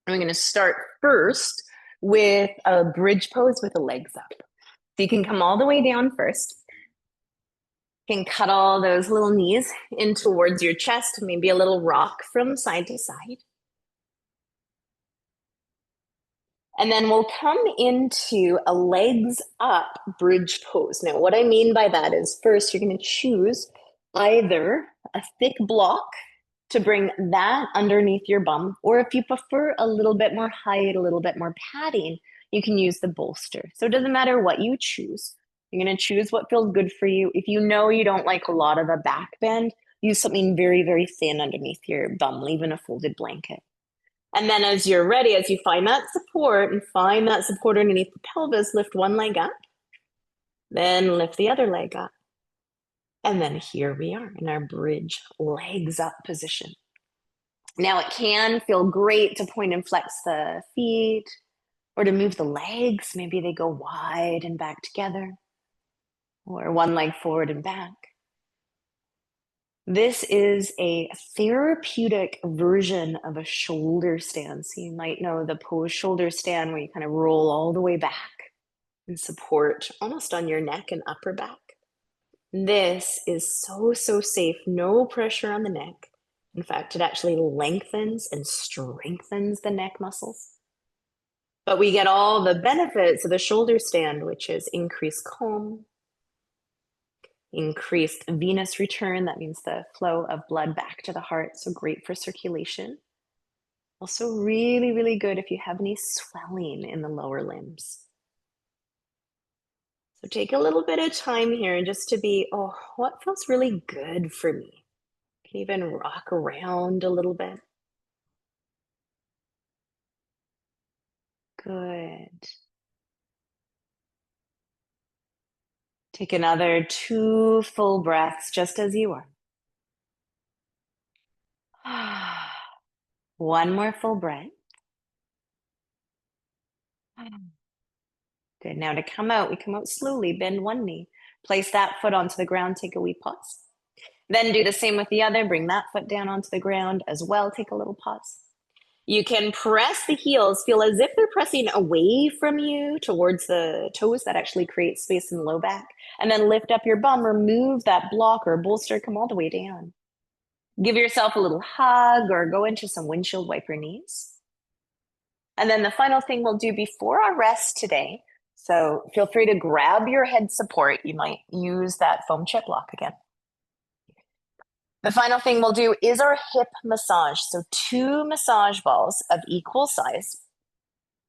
S1: And we're going to start first with a bridge pose with the legs up. So you can come all the way down first. You can cut all those little knees in towards your chest, maybe a little rock from side to side. And then we'll come into a legs up bridge pose. Now, what I mean by that is first, you're going to choose either a thick block to bring that underneath your bum, or if you prefer a little bit more height, a little bit more padding, you can use the bolster. So it doesn't matter what you choose. You're going to choose what feels good for you. If you know you don't like a lot of a back bend, use something very, very thin underneath your bum, even a folded blanket. And then as you're ready, as you find that support and find that support underneath the pelvis, lift one leg up, then lift the other leg up. And then here we are in our bridge legs up position. Now it can feel great to point and flex the feet or to move the legs. Maybe they go wide and back together, or one leg forward and back. This is a therapeutic version of a shoulder stand. So you might know the pose shoulder stand where you kind of roll all the way back and support almost on your neck and upper back. This is so, so safe. No pressure on the neck. In fact, it actually lengthens and strengthens the neck muscles. But we get all the benefits of the shoulder stand, which is increased calm, increased venous return. That means the flow of blood back to the heart. So great for circulation. Also really, really good if you have any swelling in the lower limbs. So take a little bit of time here just to be, oh, what feels really good for me? You can even rock around a little bit. Good. Take another 2 full breaths just as you are. One more full breath. Good. Now to come out, we come out slowly, bend one knee, place that foot onto the ground, take a wee pause. Then do the same with the other, bring that foot down onto the ground as well, take a little pause. You can press the heels, feel as if they're pressing away from you towards the toes. That actually creates space in the low back. And then lift up your bum, remove that block or bolster, come all the way down. Give yourself a little hug or go into some windshield wiper knees. And then the final thing we'll do before our rest today, So feel free to grab your head support. You might use that foam chip lock again. The final thing we'll do is our hip massage. So 2 massage balls of equal size.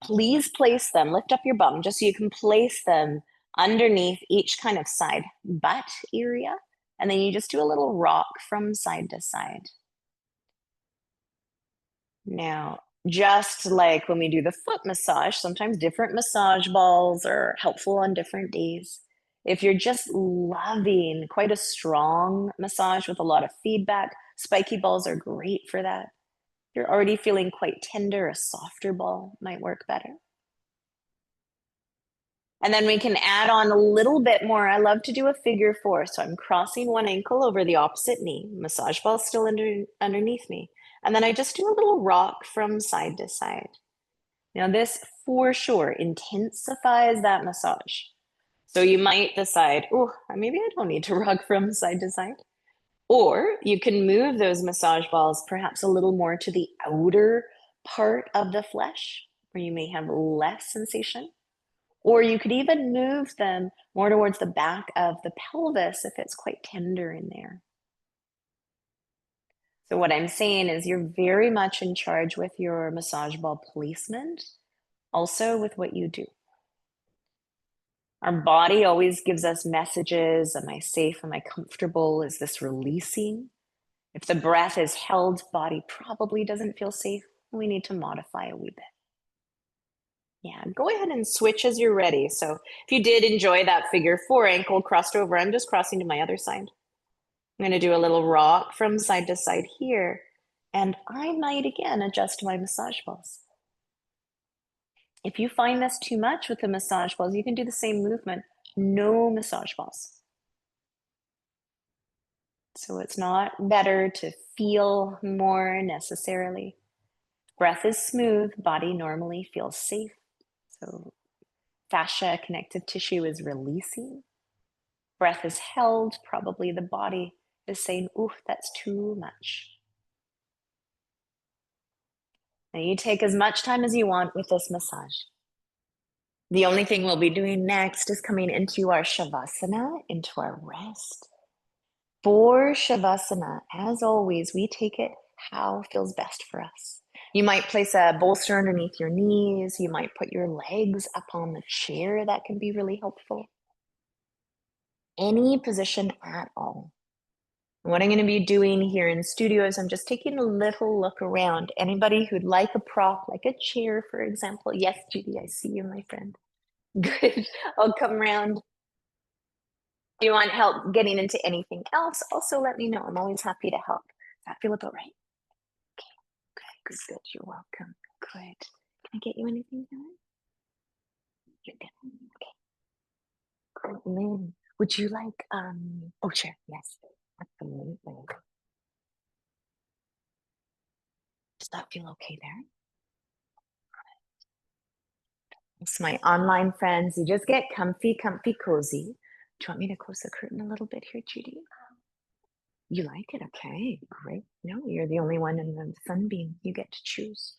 S1: Please place them, lift up your bum just so you can place them underneath each kind of side butt area. And then you just do a little rock from side to side. Now, just like when we do the foot massage, sometimes different massage balls are helpful on different days. If you're just loving quite a strong massage with a lot of feedback, spiky balls are great for that. If you're already feeling quite tender, a softer ball might work better. And then we can add on a little bit more. I love to do a figure 4. So I'm crossing one ankle over the opposite knee, massage ball still underneath me. And then I just do a little rock from side to side. Now this for sure intensifies that massage. So you might decide, oh, maybe I don't need to rock from side to side. Or you can move those massage balls perhaps a little more to the outer part of the flesh where you may have less sensation. Or you could even move them more towards the back of the pelvis if it's quite tender in there. So what I'm saying is you're very much in charge with your massage ball placement, also with what you do. Our body always gives us messages. Am I safe? Am I comfortable? Is this releasing? If the breath is held, body probably doesn't feel safe. We need to modify a wee bit. Yeah, go ahead and switch as you're ready. So if you did enjoy that figure 4 ankle crossed over, I'm just crossing to my other side. I'm going to do a little rock from side to side here. And I might again adjust my massage balls. If you find this too much with the massage balls, you can do the same movement, no massage balls. So it's not better to feel more necessarily. Breath is smooth, body normally feels safe. So fascia, connective tissue is releasing. Breath is held, probably the body is saying, ooh, that's too much. Now you take as much time as you want with this massage. The only thing we'll be doing next is coming into our Shavasana, into our rest. For Shavasana, as always, we take it how feels best for us. You might place a bolster underneath your knees. You might put your legs up on the chair. That can be really helpful. Any position at all. What I'm going to be doing here in studio is I'm just taking a little look around. Anybody who'd like a prop, like a chair, for example. Yes, Judy, I see you, my friend. Good. I'll come around. If you want help getting into anything else, also let me know. I'm always happy to help. Does that feel about right? Okay, good, good. You're welcome. Good. Can I get you anything, Helen? You're good. Okay. Cool. Lynn, would you like, oh, sure. Yes. Absolutely. Does that feel okay there? It's my online friends. You just get comfy, comfy, cozy. Do you want me to close the curtain a little bit here, Judy? You like it? Okay, great. No, you're the only one in the sunbeam. You get to choose.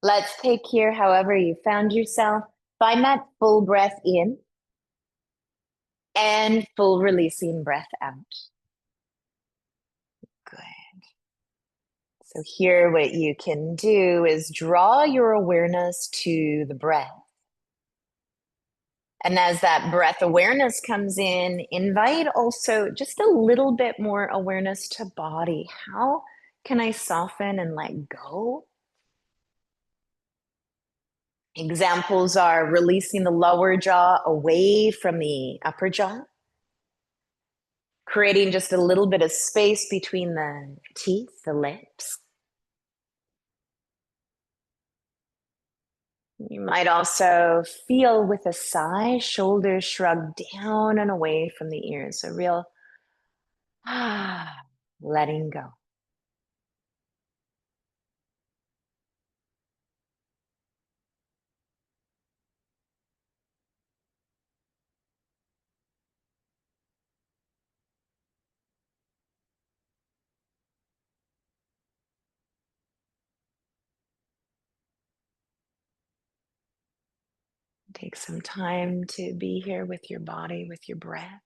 S1: Let's take here, however you found yourself. Find that full breath in and full releasing breath out. Good. So here what you can do is draw your awareness to the breath. And as that breath awareness comes in, invite also just a little bit more awareness to body. How can I soften and let go? Examples are releasing the lower jaw away from the upper jaw, creating just a little bit of space between the teeth, the lips. You might also feel with a sigh, shoulders shrugged down and away from the ears. A real letting go. Take some time to be here with your body, with your breath.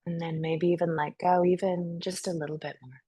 S1: And then maybe even let go, even just a little bit more.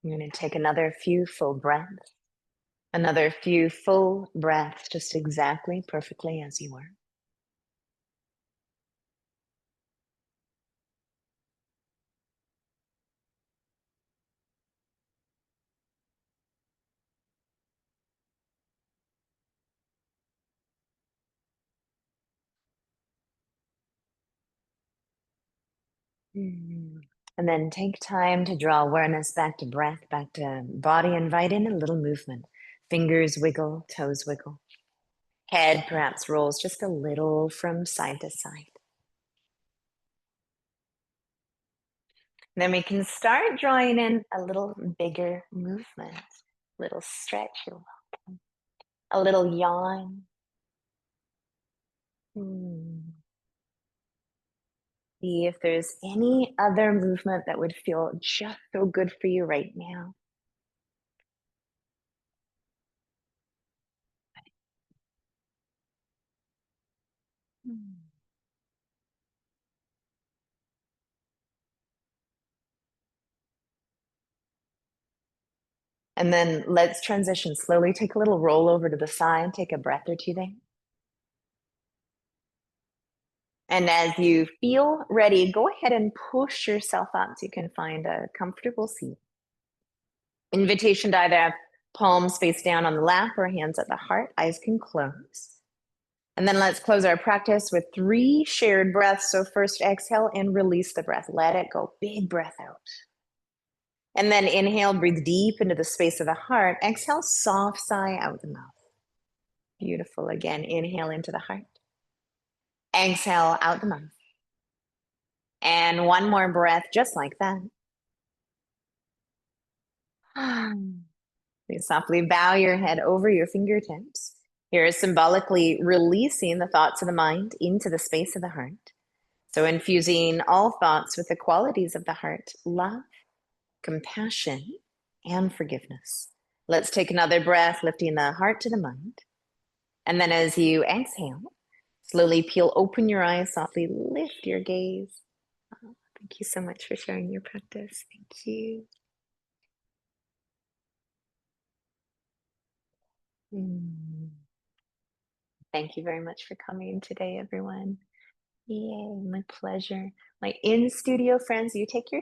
S1: I'm going to take another few full breaths, another few full breaths, just exactly perfectly as you were. Mm. And then take time to draw awareness back to breath, back to body. Invite in a little movement. Fingers wiggle, toes wiggle. Head perhaps rolls just a little from side to side. Then we can start drawing in a little bigger movement, little stretch, a little yawn. See if there's any other movement that would feel just so good for you right now. And then let's transition slowly. Take a little roll over to the side. Take a breath or two there. And as you feel ready, go ahead and push yourself up so you can find a comfortable seat. Invitation to either have palms face down on the lap or hands at the heart. Eyes can close. And then let's close our practice with 3 shared breaths. So first exhale and release the breath. Let it go. Big breath out. And then inhale, breathe deep into the space of the heart. Exhale, soft sigh out the mouth. Beautiful. Again, inhale into the heart. Exhale out the mouth. And one more breath, just like that. Please softly bow your head over your fingertips. Here, symbolically releasing the thoughts of the mind into the space of the heart. So infusing all thoughts with the qualities of the heart, love, compassion, and forgiveness. Let's take another breath, lifting the heart to the mind. And then as you exhale, slowly peel open your eyes, softly lift your gaze. Oh, thank you so much for sharing your practice. Thank you. Thank you very much for coming today, everyone. Yay, my pleasure. My in-studio friends, you take your